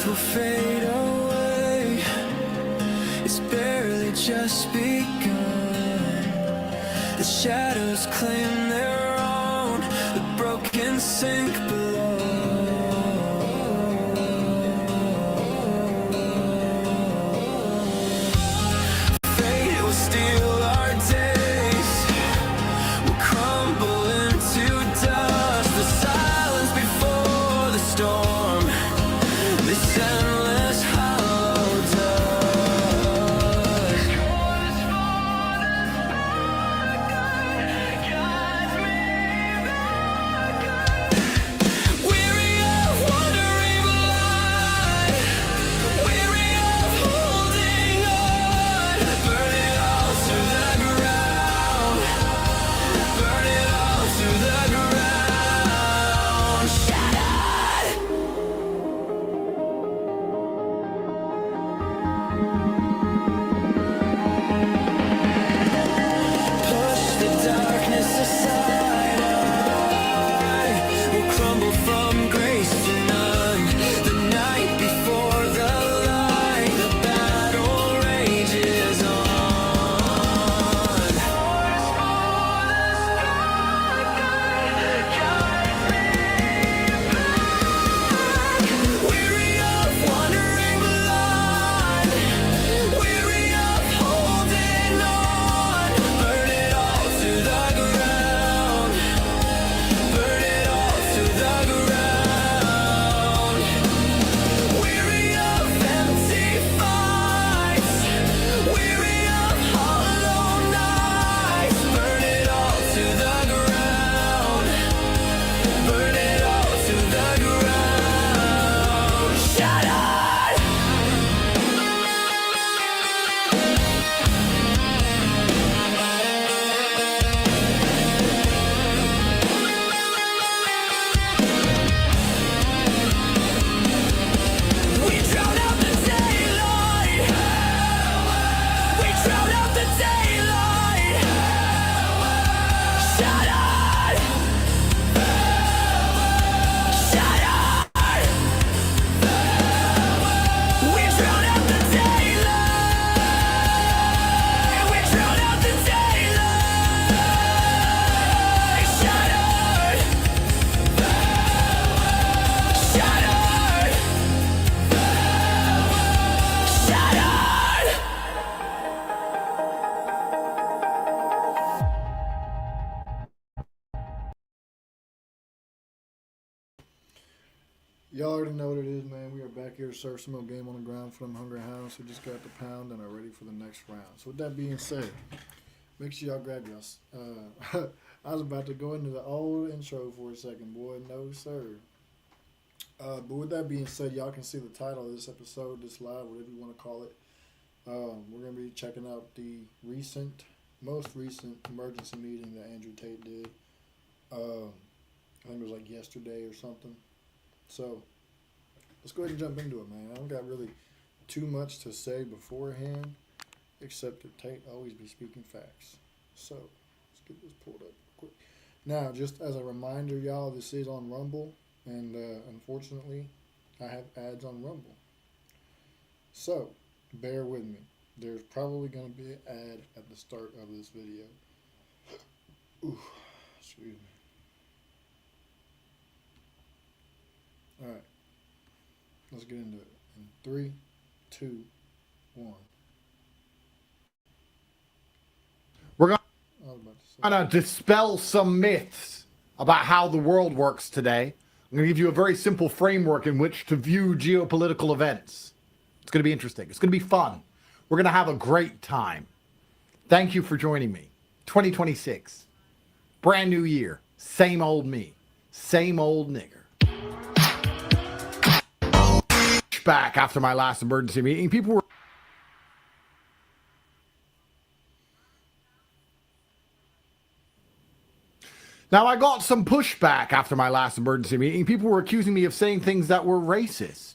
will fade away. It's barely just begun. The shadows claim their own. The broken sink below. Fate will steal our days. We'll crumble into dust. The silence before the storm. This endless hollow dust. Weary of wandering blind, weary of holding on. Burn it all to the ground. Burn it all to the ground. Shattered. Push the darkness aside. I will crumble from grace to none. The night before the light, the battle rages on. Weary of wandering blind, weary of holding on. Burn it all to the ground. Burn it all to the ground. Weary of empty fights, weary of hollow nights. Burn it all to the ground. Burn it all to the ground. Shattered. We drown out the daylight. We drown out the daylight. Shattered. Shattered. We drown out the daylight. We drown out the daylight. Shattered. Shattered. Shattered. Y'all already know what it is, man. We are back here to serve some more game on the ground for them hungry hounds who just got the pound and are ready for the next round. So with that being said, make sure y'all grab y'all. I was about to go into the old intro for a second, boy. No, sir. But with that being said, y'all can see the title of this episode, this live, whatever you want to call it. We're going to be checking out the most recent emergency meeting that Andrew Tate did. I think it was like yesterday or something. So, let's go ahead and jump into it, man. I don't got really too much to say beforehand, except that Tate always be speaking facts. So, let's get this pulled up quick. Now, just as a reminder, y'all, this is on Rumble, and unfortunately, I have ads on Rumble. So, bear with me. There's probably going to be an ad at the start of this video. Ooh, excuse me. Alright, let's get into it. In 3, 2, 1. We're going I was about to say. to dispel some myths about how the world works today. I'm going to give you a very simple framework in which to view geopolitical events. It's going to be interesting. It's going to be fun. We're going to have a great time. Thank you for joining me. 2026. Brand new year. Same old me. Same old nigger. Back after my last emergency meeting, people were Now, I got some pushback after my last emergency meeting. People were accusing me of saying things that were racist.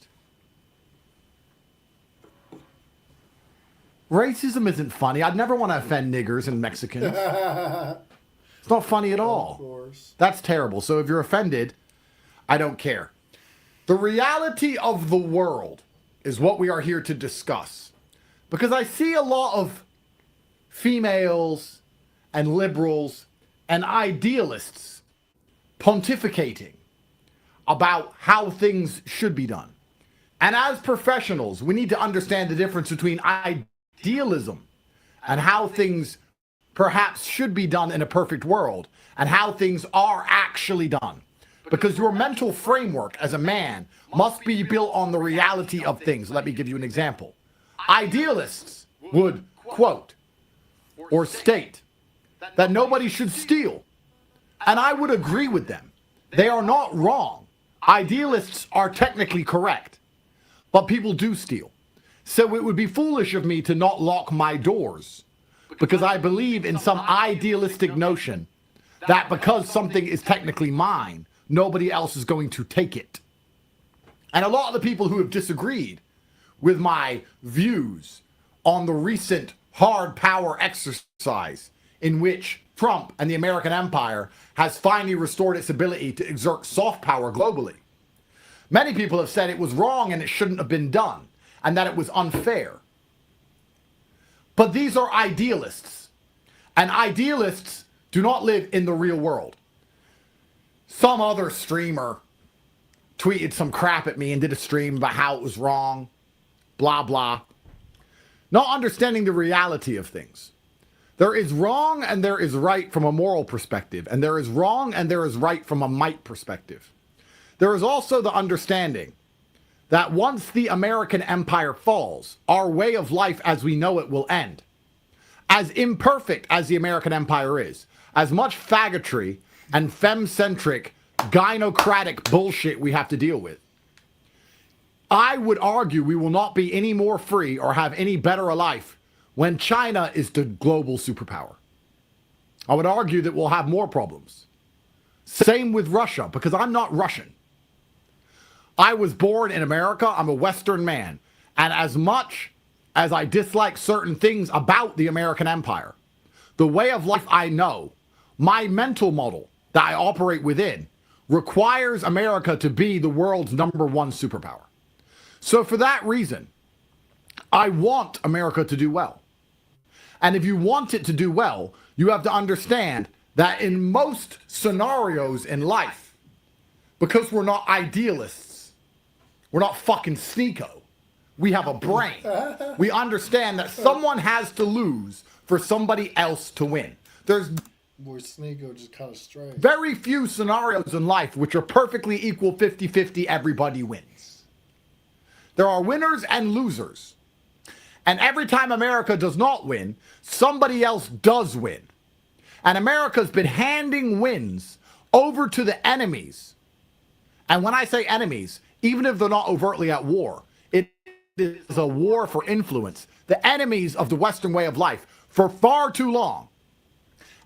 Racism isn't funny. I'd never want to offend niggers and Mexicans. It's not funny at all. Of course. That's terrible. So if you're offended, I don't care. The reality of the world is what we are here to discuss. Because I see a lot of females and liberals and idealists pontificating about how things should be done. And as professionals, we need to understand the difference between idealism and how things perhaps should be done in a perfect world and how things are actually done. Because your mental framework as a man must be built on the reality of things. Let me give you an example. Idealists would quote or state that nobody should steal. And I would agree with them. They are not wrong. Idealists are technically correct. But people do steal. So it would be foolish of me to not lock my doors. Because I believe in some idealistic notion that because something is technically mine, nobody else is going to take it. And a lot of the people who have disagreed with my views on the recent hard power exercise in which Trump and the American empire has finally restored its ability to exert soft power globally. Many people have said it was wrong and it shouldn't have been done, and that it was unfair. But these are idealists, and idealists do not live in the real world. Some other streamer tweeted some crap at me and did a stream about how it was wrong, blah, blah. Not understanding the reality of things. There is wrong and there is right from a moral perspective, and there is wrong and there is right from a might perspective. There is also the understanding that once the American empire falls, our way of life as we know it will end. As imperfect as the American empire is, as much faggotry and femme-centric, gynocratic bullshit we have to deal with, I would argue we will not be any more free or have any better a life when China is the global superpower. I would argue that we'll have more problems. Same with Russia, because I'm not Russian. I was born in America. I'm a Western man. And as much as I dislike certain things about the American empire, the way of life I know, my mental model that I operate within, requires America to be the world's #1 superpower. So for that reason, I want America to do well. And if you want it to do well, you have to understand that in most scenarios in life, because we're not idealists, we're not fucking sneeko, we have a brain. We understand that someone has to lose for somebody else to win. There's Boy, Sneeko just kind of strange. very few scenarios in life which are perfectly equal 50-50, everybody wins. There are winners and losers. And every time America does not win, somebody else does win. And America's been handing wins over to the enemies. And when I say enemies, even if they're not overtly at war, it is a war for influence. The enemies of the Western way of life for far too long.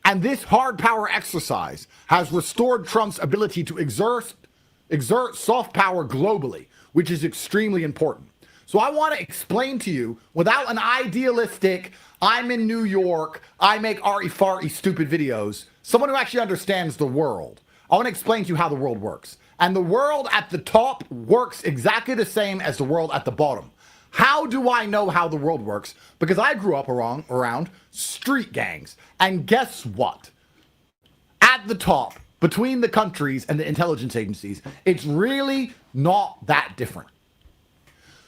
And this hard power exercise has restored Trump's ability to exert soft power globally, which is extremely important. So I want to explain to you, without an idealistic, I'm in New York, I make arty-farty stupid videos, someone who actually understands the world. I want to explain to you how the world works. And the world at the top works exactly the same as the world at the bottom. How do I know how the world works? Because I grew up around street gangs. And guess what? At the top, between the countries and the intelligence agencies, it's really not that different.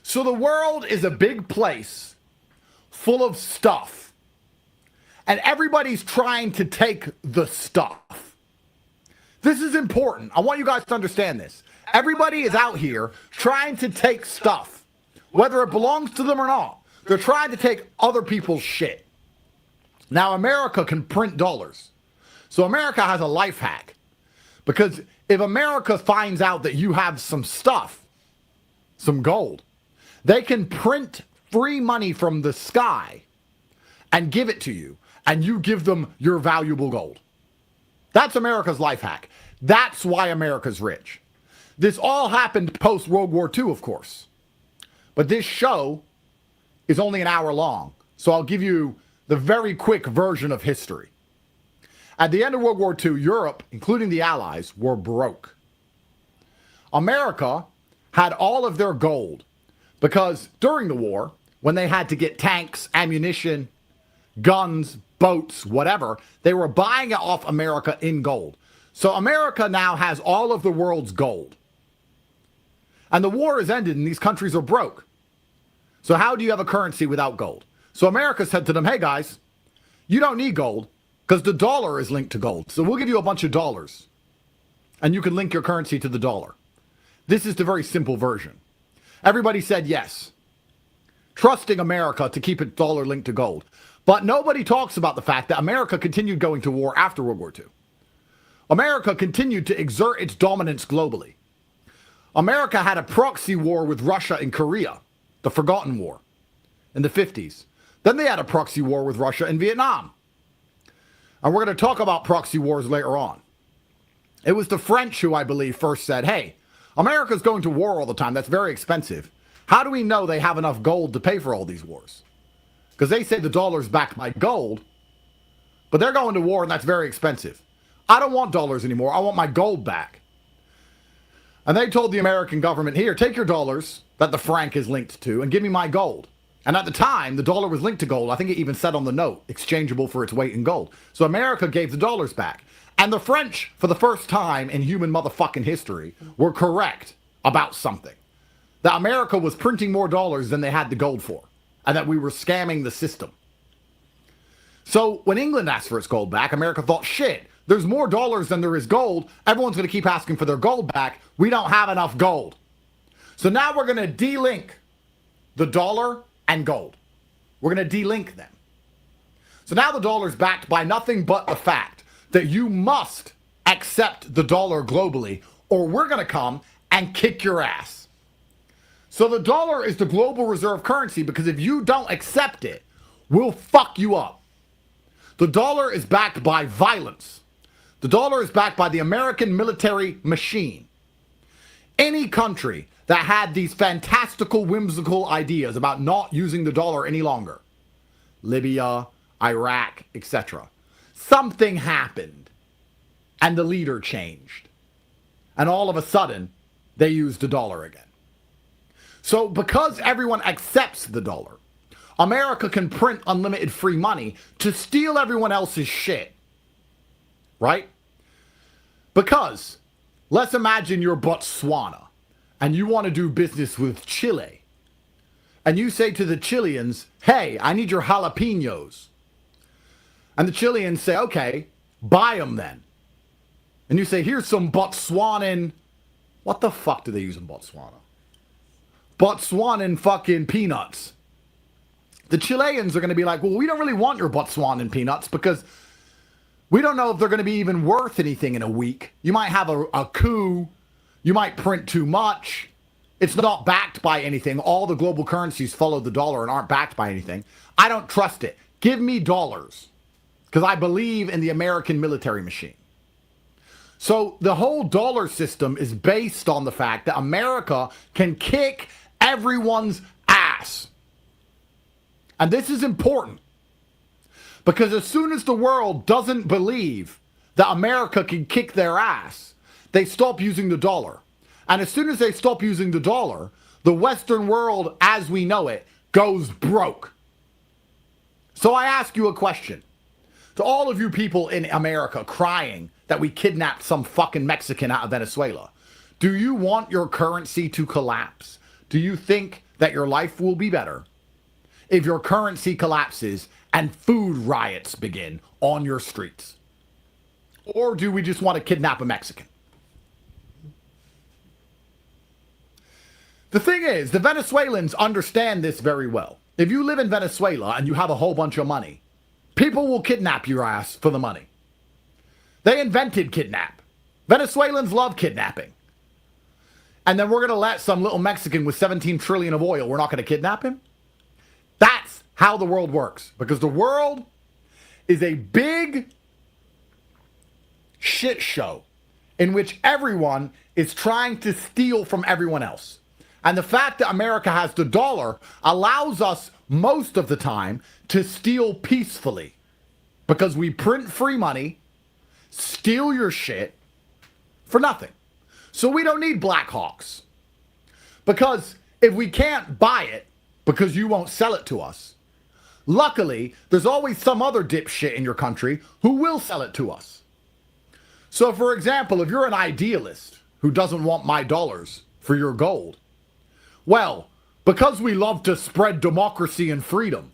So the world is a big place full of stuff. And everybody's trying to take the stuff. This is important. I want you guys to understand this. Everybody is out here trying to take stuff, whether it belongs to them or not. They're trying to take other people's shit. Now, America can print dollars. So America has a life hack. Because if America finds out that you have some stuff, some gold, they can print free money from the sky and give it to you, and you give them your valuable gold. That's America's life hack. That's why America's rich. This all happened post-World War II, of course. But this show is only an hour long, so I'll give you the very quick version of history. At the end of World War II, Europe, including the Allies, were broke. America had all of their gold because during the war, when they had to get tanks, ammunition, guns, boats, whatever, they were buying it off America in gold. So America now has all of the world's gold. And the war has ended and these countries are broke. So how do you have a currency without gold? So America said to them, hey guys, you don't need gold because the dollar is linked to gold. So we'll give you a bunch of dollars and you can link your currency to the dollar. This is the very simple version. Everybody said yes, trusting America to keep its dollar linked to gold. But nobody talks about the fact that America continued going to war after World War II. America continued to exert its dominance globally. America had a proxy war with Russia in Korea, the Forgotten War, in the 50s. Then they had a proxy war with Russia in Vietnam. And we're going to talk about proxy wars later on. It was the French who, I believe, first said, hey, America's going to war all the time. That's very expensive. How do we know they have enough gold to pay for all these wars? Because they say the dollar's backed by gold, but they're going to war and that's very expensive. I don't want dollars anymore. I want my gold back. And they told the American government, here, take your dollars that the franc is linked to and give me my gold. And at the time, the dollar was linked to gold. I think it even said on the note, exchangeable for its weight in gold. So America gave the dollars back. And the French, for the first time in human motherfucking history, were correct about something. That America was printing more dollars than they had the gold for. And that we were scamming the system. So when England asked for its gold back, America thought, shit, there's more dollars than there is gold. Everyone's going to keep asking for their gold back. We don't have enough gold. So now we're going to de-link the dollar and gold. We're going to de-link them. So now the dollar's backed by nothing but the fact that you must accept the dollar globally or we're going to come and kick your ass. So the dollar is the global reserve currency because if you don't accept it, we'll fuck you up. The dollar is backed by violence. The dollar is backed by the American military machine. Any country that had these fantastical, whimsical ideas about not using the dollar any longer, Libya, Iraq, etc., something happened and the leader changed. And all of a sudden, they used the dollar again. So because everyone accepts the dollar, America can print unlimited free money to steal everyone else's shit. Right? Because let's imagine you're Botswana and you want to do business with Chile. And you say to the Chileans, hey, I need your jalapenos. And the Chileans say, okay, buy them then. And you say, here's some Botswanan. What the fuck do they use in Botswana? Botswanan fucking peanuts. The Chileans are going to be like, well, we don't really want your Botswanan peanuts because we don't know if they're going to be even worth anything in a week. You might have a coup. You might print too much. It's not backed by anything. All the global currencies follow the dollar and aren't backed by anything. I don't trust it. Give me dollars because I believe in the American military machine. So the whole dollar system is based on the fact that America can kick everyone's ass. And this is important because as soon as the world doesn't believe that America can kick their ass, they stop using the dollar. And as soon as they stop using the dollar, the Western world as we know it goes broke. So I ask you a question. To all of you people in America crying that we kidnapped some fucking Mexican out of Venezuela, do you want your currency to collapse? Do you think that your life will be better if your currency collapses and food riots begin on your streets? Or do we just want to kidnap a Mexican? The thing is, the Venezuelans understand this very well. If you live in Venezuela and you have a whole bunch of money, people will kidnap your ass for the money. They invented kidnap. Venezuelans love kidnapping. And then we're going to let some little Mexican with 17 trillion of oil, we're not going to kidnap him? That's how the world works. Because the world is a big shit show in which everyone is trying to steal from everyone else. And the fact that America has the dollar allows us most of the time to steal peacefully. Because we print free money, steal your shit for nothing. So we don't need Black Hawks. Because if we can't buy it because you won't sell it to us, luckily, there's always some other dipshit in your country who will sell it to us. So, for example, if you're an idealist who doesn't want my dollars for your gold, well, because we love to spread democracy and freedom,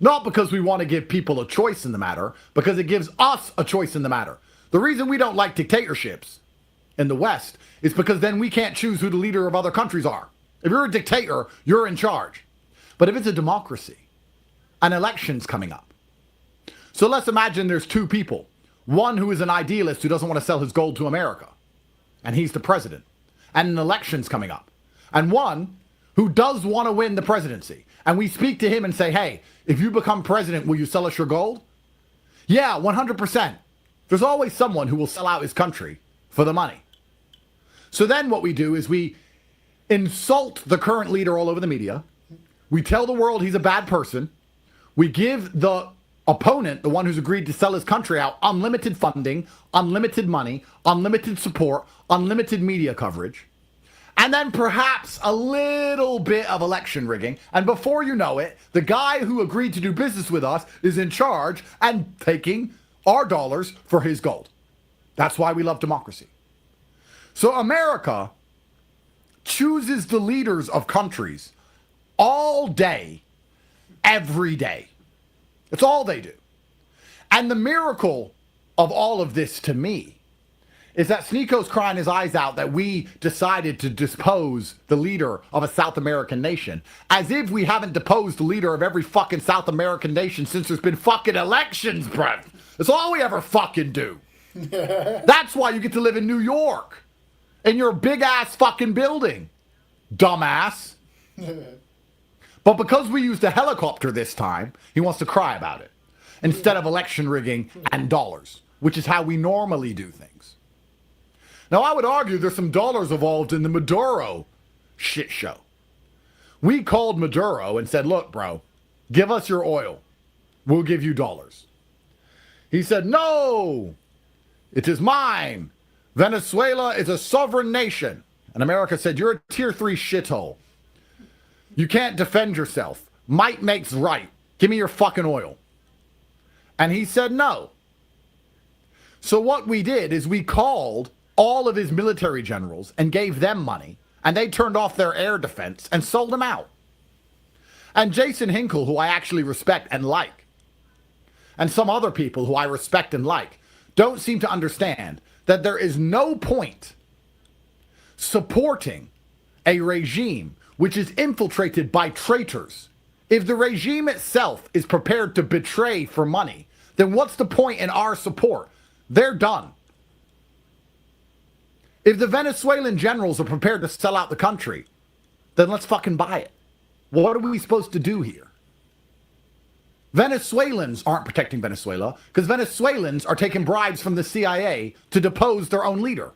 not because we want to give people a choice in the matter, because it gives us a choice in the matter. The reason we don't like dictatorships in the West is because then we can't choose who the leader of other countries are. If you're a dictator, you're in charge. But if it's a democracy, an election's coming up. So let's imagine there's two people. One who is an idealist who doesn't want to sell his gold to America, and he's the president, and an election's coming up. And one who does want to win the presidency, and we speak to him and say, hey, if you become president, will you sell us your gold? Yeah, 100%. There's always someone who will sell out his country for the money. So then what we do is we insult the current leader all over the media. We tell the world he's a bad person. We give the opponent, the one who's agreed to sell his country out, unlimited funding, unlimited money, unlimited support, unlimited media coverage, and then perhaps a little bit of election rigging. And before you know it, the guy who agreed to do business with us is in charge and taking our dollars for his gold. That's why we love democracy. So America chooses the leaders of countries all day, every day. It's all they do. And the miracle of all of this to me is that Sneako's crying his eyes out that we decided to depose the leader of a South American nation. As if we haven't deposed the leader of every fucking South American nation since there's been fucking elections, bruh. That's all we ever fucking do. That's why you get to live in New York. In your big ass fucking building. Dumbass. But because we used a helicopter this time, he wants to cry about it. Instead of election rigging and dollars, which is how we normally do things. Now, I would argue there's some dollars involved in the Maduro shit show. We called Maduro and said, look, bro, give us your oil. We'll give you dollars. He said, no, it is mine. Venezuela is a sovereign nation. And America said, you're a tier 3 shithole. You can't defend yourself. Might makes right. Give me your fucking oil. And he said no. So what we did is we called all of his military generals and gave them money, and they turned off their air defense and sold them out. And Jason Hinkle, who I actually respect and like, and some other people who I respect and like, don't seem to understand that there is no point supporting a regime which is infiltrated by traitors. If the regime itself is prepared to betray for money, then what's the point in our support? They're done. If the Venezuelan generals are prepared to sell out the country, then let's fucking buy it. What are we supposed to do here? Venezuelans aren't protecting Venezuela because Venezuelans are taking bribes from the CIA to depose their own leader.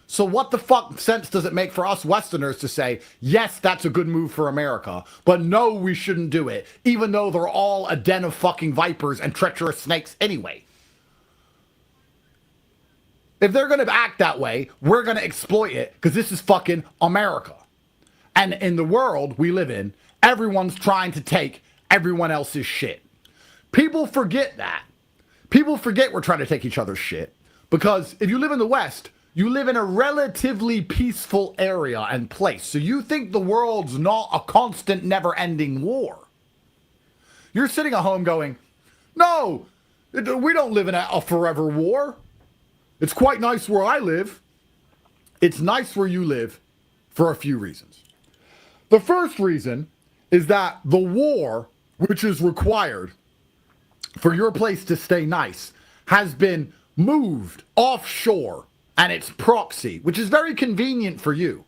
So what the fuck sense does it make for us Westerners to say, yes, that's a good move for America, but no, we shouldn't do it, even though they're all a den of fucking vipers and treacherous snakes anyway? If they're going to act that way, we're going to exploit it because this is fucking America. And in the world we live in, everyone's trying to take everyone else's shit. People forget that. People forget we're trying to take each other's shit. Because if you live in the West, you live in a relatively peaceful area and place. So you think the world's not a constant, never-ending war. You're sitting at home going, no, we don't live in a forever war. It's quite nice where I live. It's nice where you live for a few reasons. The first reason is that the war, which is required for your place to stay nice, has been moved offshore and its proxy, which is very convenient for you.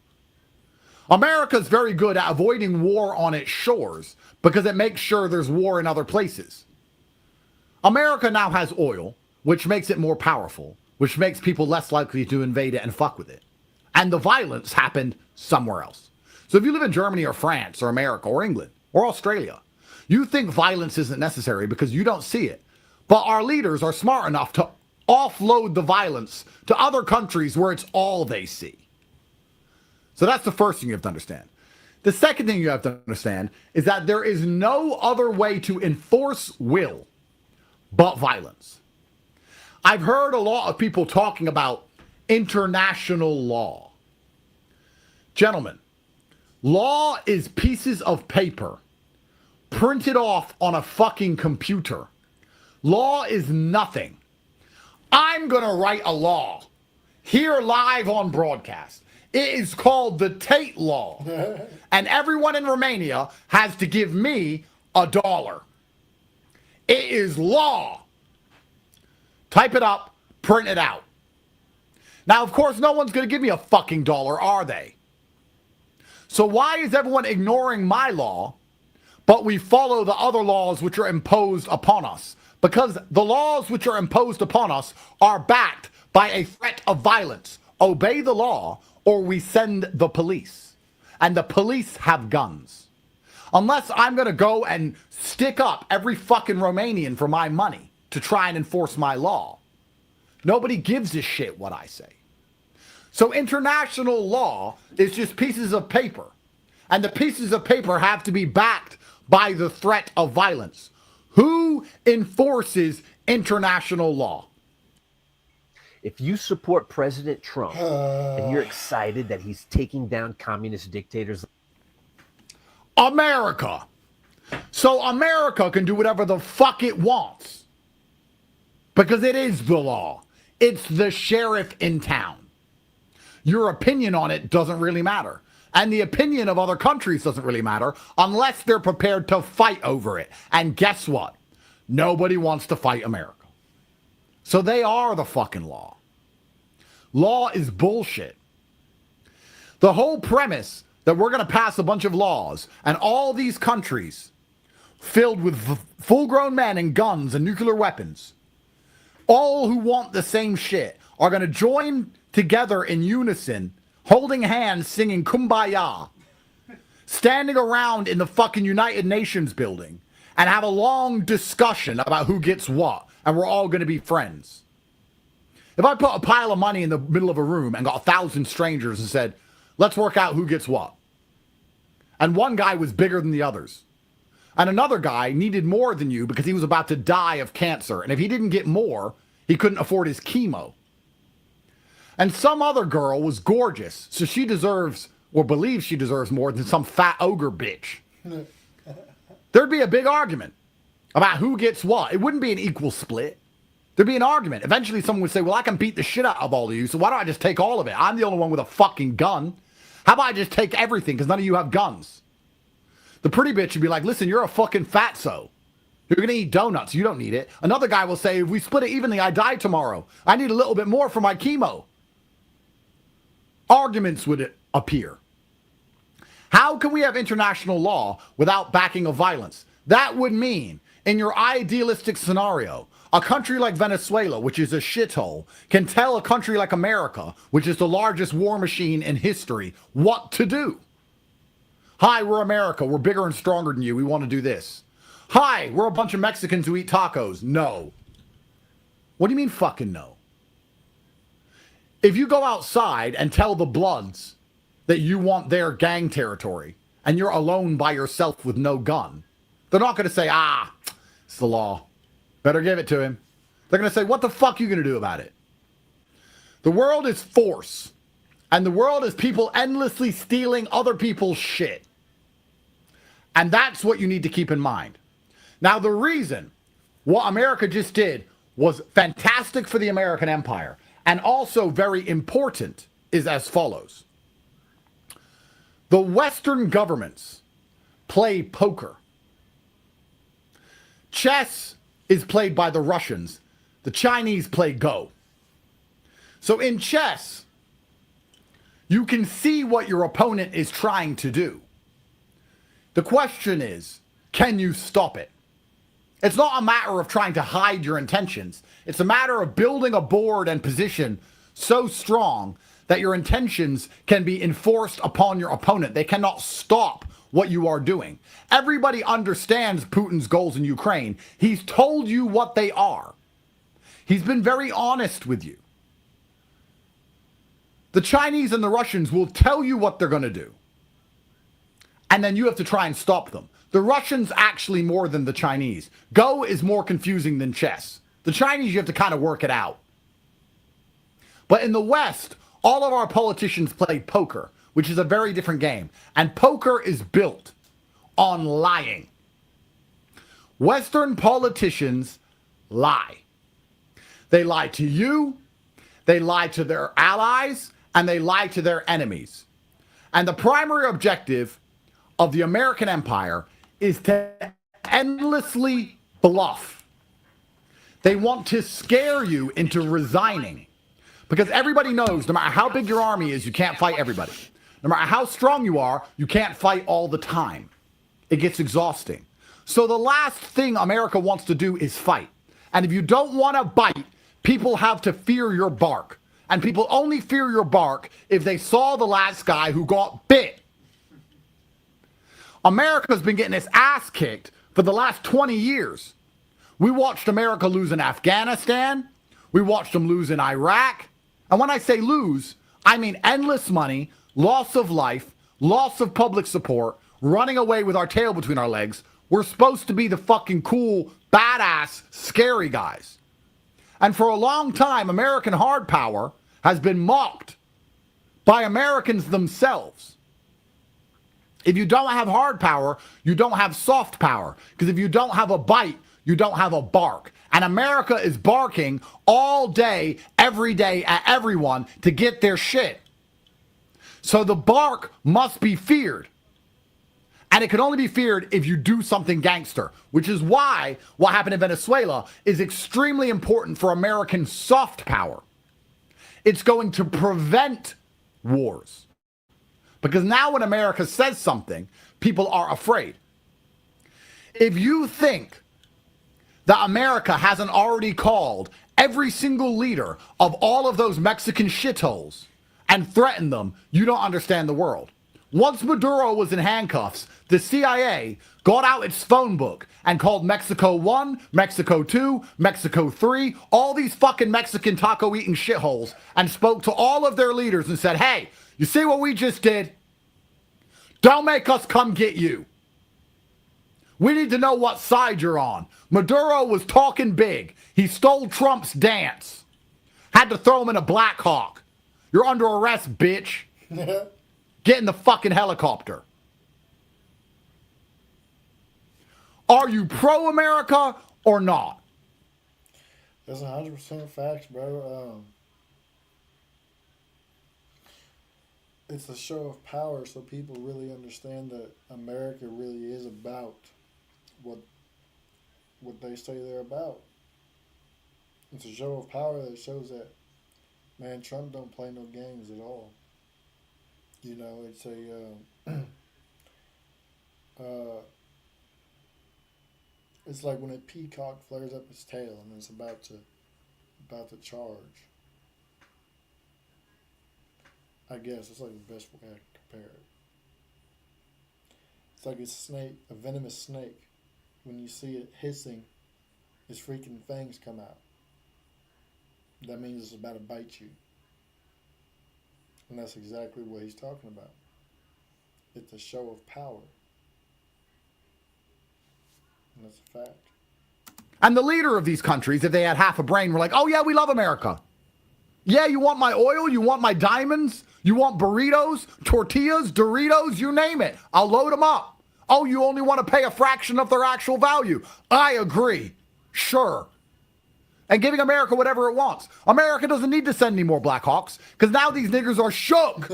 America's very good at avoiding war on its shores because it makes sure there's war in other places. America now has oil, which makes it more powerful, which makes people less likely to invade it and fuck with it. And the violence happened somewhere else. So if you live in Germany or France or America or England or Australia, you think violence isn't necessary because you don't see it. But our leaders are smart enough to offload the violence to other countries where it's all they see. So that's the first thing you have to understand. The second thing you have to understand is that there is no other way to enforce will but violence. I've heard a lot of people talking about international law. Gentlemen, law is pieces of paper printed off on a fucking computer. Law is nothing. I'm going to write a law here live on broadcast. It is called the TATE law. And everyone in Romania has to give me $1. It is law. Type it up, print it out. Now, of course, no one's going to give me a fucking dollar, are they? So why is everyone ignoring my law, but we follow the other laws which are imposed upon us? Because the laws which are imposed upon us are backed by a threat of violence. Obey the law, or we send the police. And the police have guns. Unless I'm going to go and stick up every fucking Romanian for my money to try and enforce my law. Nobody gives a shit what I say. So international law is just pieces of paper. And the pieces of paper have to be backed by the threat of violence. Who enforces international law? If you support President Trump and you're excited that he's taking down communist dictators, America. So America can do whatever the fuck it wants. Because it is the law. It's the sheriff in town. Your opinion on it doesn't really matter. And the opinion of other countries doesn't really matter unless they're prepared to fight over it. And guess what? Nobody wants to fight America. So they are the fucking law. Law is bullshit. The whole premise that we're going to pass a bunch of laws and all these countries filled with full-grown men and guns and nuclear weapons, all who want the same shit, are going to join together in unison, holding hands, singing Kumbaya, standing around in the fucking United Nations building and have a long discussion about who gets what, and we're all going to be friends. If I put a pile of money in the middle of a room and got 1,000 strangers and said, let's work out who gets what, and one guy was bigger than the others, and another guy needed more than you because he was about to die of cancer, and if he didn't get more, he couldn't afford his chemo. And some other girl was gorgeous, so she deserves, or believes she deserves more than some fat ogre bitch. There'd be a big argument about who gets what. It wouldn't be an equal split. There'd be an argument. Eventually someone would say, well, I can beat the shit out of all of you, so why don't I just take all of it? I'm the only one with a fucking gun. How about I just take everything because none of you have guns? The pretty bitch would be like, listen, you're a fucking fatso. You're going to eat donuts. You don't need it. Another guy will say, if we split it evenly, I die tomorrow. I need a little bit more for my chemo. Arguments would appear. How can we have international law without backing of violence? That would mean, in your idealistic scenario, a country like Venezuela, which is a shithole, can tell a country like America, which is the largest war machine in history, what to do. Hi, we're America. We're bigger and stronger than you. We want to do this. Hi, we're a bunch of Mexicans who eat tacos. No. What do you mean fucking no? If you go outside and tell the Bloods that you want their gang territory and you're alone by yourself with no gun, they're not going to say, it's the law. Better give it to him. They're going to say, what the fuck are you going to do about it? The world is force. And the world is people endlessly stealing other people's shit. And that's what you need to keep in mind. Now, the reason what America just did was fantastic for the American empire and also very important is as follows. The Western governments play poker. Chess is played by the Russians. The Chinese play Go. So in chess, you can see what your opponent is trying to do. The question is, can you stop it? It's not a matter of trying to hide your intentions. It's a matter of building a board and position so strong that your intentions can be enforced upon your opponent. They cannot stop what you are doing. Everybody understands Putin's goals in Ukraine. He's told you what they are. He's been very honest with you. The Chinese and the Russians will tell you what they're going to do. And then you have to try and stop them. The Russians actually more than the Chinese. Go is more confusing than chess. The Chinese, you have to kind of work it out. But in the West, all of our politicians play poker, which is a very different game. And poker is built on lying. Western politicians lie. They lie to you, they lie to their allies, and they lie to their enemies. And the primary objective of the American empire is to endlessly bluff. They want to scare you into resigning. Because everybody knows, no matter how big your army is, you can't fight everybody. No matter how strong you are, you can't fight all the time. It gets exhausting. So the last thing America wants to do is fight. And if you don't want to bite, people have to fear your bark. And people only fear your bark if they saw the last guy who got bit. America's been getting its ass kicked for the last 20 years. We watched America lose in Afghanistan. We watched them lose in Iraq. And when I say lose, I mean endless money, loss of life, loss of public support, running away with our tail between our legs. We're supposed to be the fucking cool, badass, scary guys. And for a long time, American hard power has been mocked by Americans themselves. If you don't have hard power, you don't have soft power. Because if you don't have a bite, you don't have a bark. And America is barking all day, every day at everyone to get their shit. So the bark must be feared. And it can only be feared if you do something gangster, which is why what happened in Venezuela is extremely important for American soft power. It's going to prevent wars. Because now when America says something, people are afraid. If you think that America hasn't already called every single leader of all of those Mexican shitholes and threatened them, you don't understand the world. Once Maduro was in handcuffs, the CIA got out its phone book and called Mexico 1, Mexico 2, Mexico 3, all these fucking Mexican taco-eating shitholes, and spoke to all of their leaders and said, hey, you see what we just did? Don't make us come get you. We need to know what side you're on. Maduro was talking big. He stole Trump's dance. Had to throw him in a Black Hawk. You're under arrest, bitch. Get in the fucking helicopter. Are you pro-America or not? That's 100% facts, bro. It's a show of power, so people really understand that America really is about what they say they're about. It's a show of power that shows that, man, Trump don't play no games at all. You know, it's it's like when a peacock flares up its tail and it's about to charge. I guess it's like the best way I can compare it. It's like a snake, a venomous snake. When you see it hissing, its freaking fangs come out. That means it's about to bite you. And that's exactly what he's talking about. It's a show of power. And that's a fact. And the leader of these countries, if they had half a brain, were like, oh yeah, we love America. Yeah, you want my oil? You want my diamonds? You want burritos, tortillas, Doritos, you name it. I'll load them up. Oh, you only want to pay a fraction of their actual value. I agree. Sure. And giving America whatever it wants. America doesn't need to send any more Black Hawks because now these niggers are shook.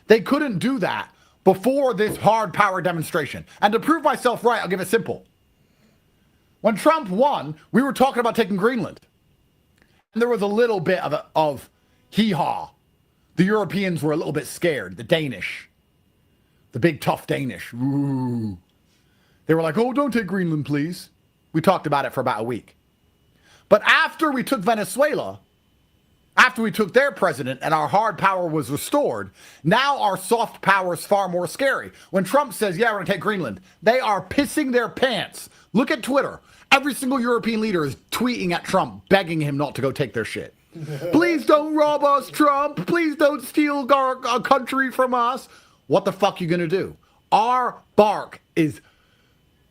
They couldn't do that before this hard power demonstration. And to prove myself right, I'll give it simple. When Trump won, we were talking about taking Greenland. And there was a little bit of hee-haw. The Europeans were a little bit scared. The Danish. The big tough Danish. Ooh. They were like, oh, don't take Greenland, please. We talked about it for about a week. But after we took Venezuela, after we took their president and our hard power was restored, now our soft power is far more scary. When Trump says, yeah, we're going to take Greenland, they are pissing their pants. Look at Twitter. Every single European leader is tweeting at Trump, begging him not to go take their shit. Please don't rob us, Trump. Please don't steal our country from us. What the fuck you gonna do? Our bark is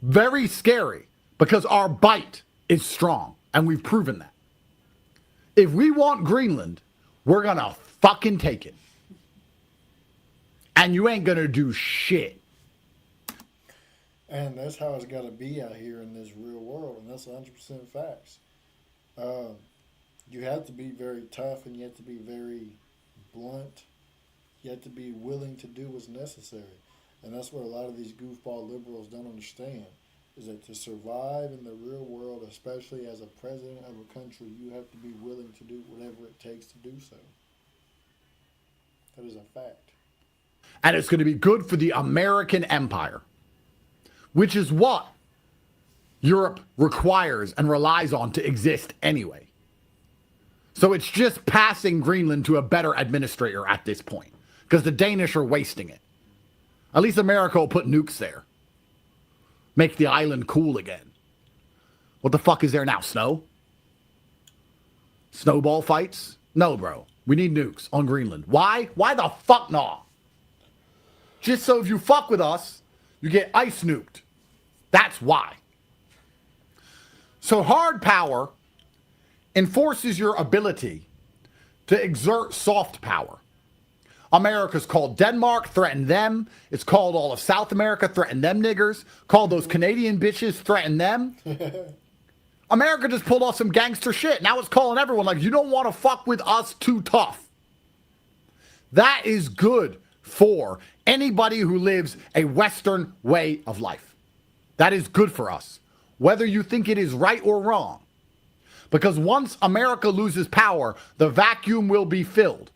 very scary because our bite is strong, and we've proven that. If we want Greenland, we're gonna fucking take it. And you ain't gonna do shit. And that's how it's got to be out here in this real world, and that's 100% facts. You have to be very tough, and you have to be very blunt. You have to be willing to do what's necessary. And that's what a lot of these goofball liberals don't understand, is that to survive in the real world, especially as a president of a country, you have to be willing to do whatever it takes to do so. That is a fact. And it's going to be good for the American empire, which is what Europe requires and relies on to exist anyway. So it's just passing Greenland to a better administrator at this point, because the Danish are wasting it. At least America will put nukes there. Make the island cool again. What the fuck is there now? Snow? Snowball fights? No, bro. We need nukes on Greenland. Why? Why the fuck not? Just so if you fuck with us, you get ice nuked. That's why. So hard power enforces your ability to exert soft power. America's called Denmark, threatened them. It's called all of South America, threatened them niggers. Called those Canadian bitches, threatened them. America just pulled off some gangster shit. Now it's calling everyone like, you don't want to fuck with us too tough. That is good for anybody who lives a Western way of life. That is good for us, whether you think it is right or wrong. Because once America loses power, the vacuum will be filled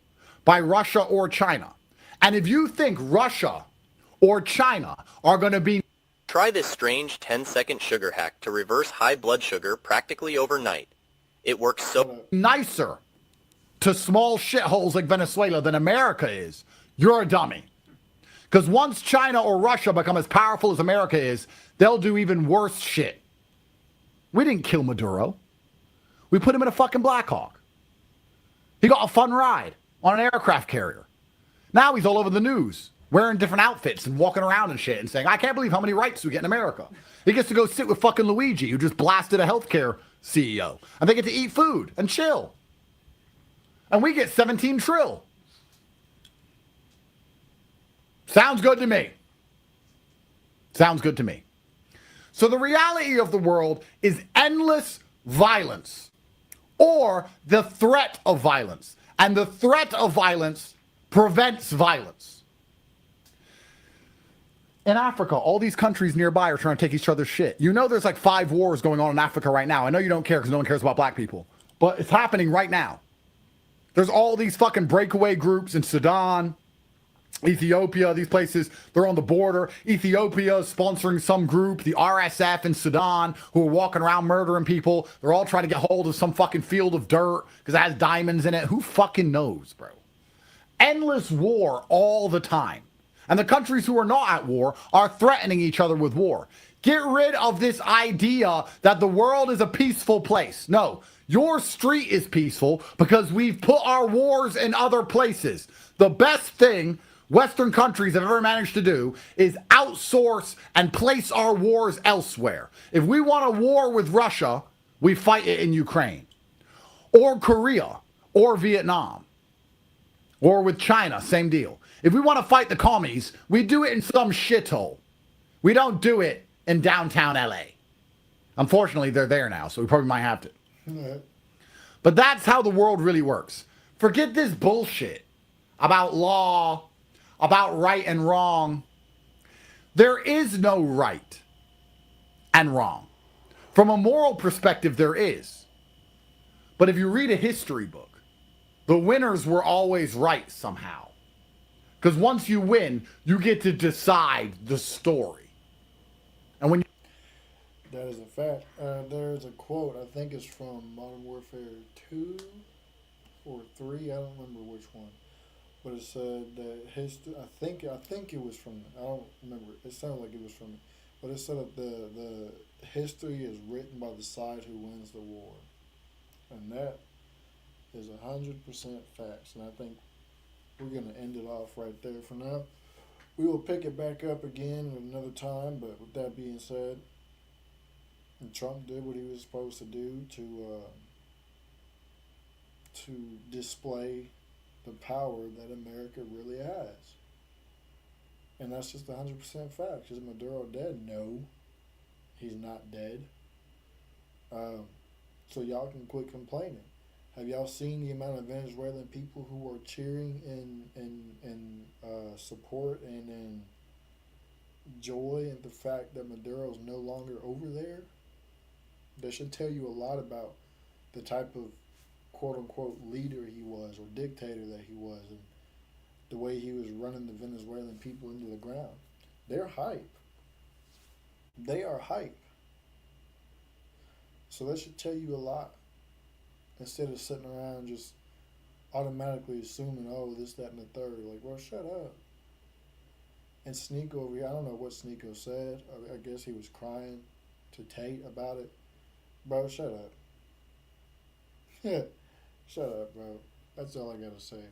by Russia or China. And if you think Russia or China are going to be... Try this strange 10-second sugar hack to reverse high blood sugar practically overnight. It works so... nicer to small shitholes like Venezuela than America is, you're a dummy. Because once China or Russia become as powerful as America is, they'll do even worse shit. We didn't kill Maduro. We put him in a fucking Black Hawk. He got a fun ride on an aircraft carrier. Now he's all over the news, wearing different outfits and walking around and shit and saying, I can't believe how many rights we get in America. He gets to go sit with fucking Luigi, who just blasted a healthcare CEO. And they get to eat food and chill. And we get 17 trill. Sounds good to me. Sounds good to me. So the reality of the world is endless violence or the threat of violence. And the threat of violence prevents violence. In Africa, all these countries nearby are trying to take each other's shit. You know there's like 5 wars going on in Africa right now. I know you don't care because no one cares about black people. But it's happening right now. There's all these fucking breakaway groups in Sudan, Ethiopia, these places, they're on the border. Ethiopia is sponsoring some group, the RSF in Sudan, who are walking around murdering people. They're all trying to get hold of some fucking field of dirt because it has diamonds in it. Who fucking knows, bro? Endless war all the time. And the countries who are not at war are threatening each other with war. Get rid of this idea that the world is a peaceful place. No, your street is peaceful because we've put our wars in other places. The best thing Western countries have ever managed to do is outsource and place our wars elsewhere. If we want a war with Russia, we fight it in Ukraine, or Korea, or Vietnam, or with China, same deal. If we want to fight the commies, we do it in some shithole. We don't do it in downtown LA. Unfortunately, they're there now, so we probably might have to. But that's how the world really works. Forget this bullshit about law, about right and wrong. There is no right and wrong. From a moral perspective, there is. But if you read a history book, the winners were always right somehow. Because once you win, you get to decide the story. And when you... That is a fact. There's a quote, I think it's from Modern Warfare 2 or 3, I don't remember which one. But it said that history, I think it was from, I don't remember, it sounded like it was from, but it said that the history is written by the side who wins the war. And that is 100% facts. And I think we're going to end it off right there for now. We will pick it back up again at another time, but with that being said, Trump did what he was supposed to do to display the power that America really has. And that's just 100% fact. Is Maduro dead? No, he's not dead. So y'all can quit complaining. Have y'all seen the amount of Venezuelan people who are cheering in support and in joy at the fact that Maduro's no longer over there? That should tell you a lot about the type of quote-unquote leader he was or dictator that he was, and the way he was running the Venezuelan people into the ground. They're hype. They are hype. So that should tell you a lot, instead of sitting around just automatically assuming, oh, this, that, and the third. Like, well, shut up. And Sneeko over here, I don't know what Sneeko said. I guess he was crying to Tate about it. Bro, shut up. Yeah, shut up, bro. That's all I gotta say.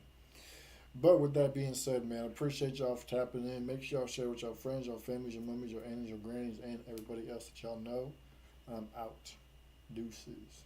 But with that being said, man, I appreciate y'all for tapping in. Make sure y'all share with y'all friends, your families, your mummies, your aunties, your grannies, and everybody else that y'all know. I'm out. Deuces.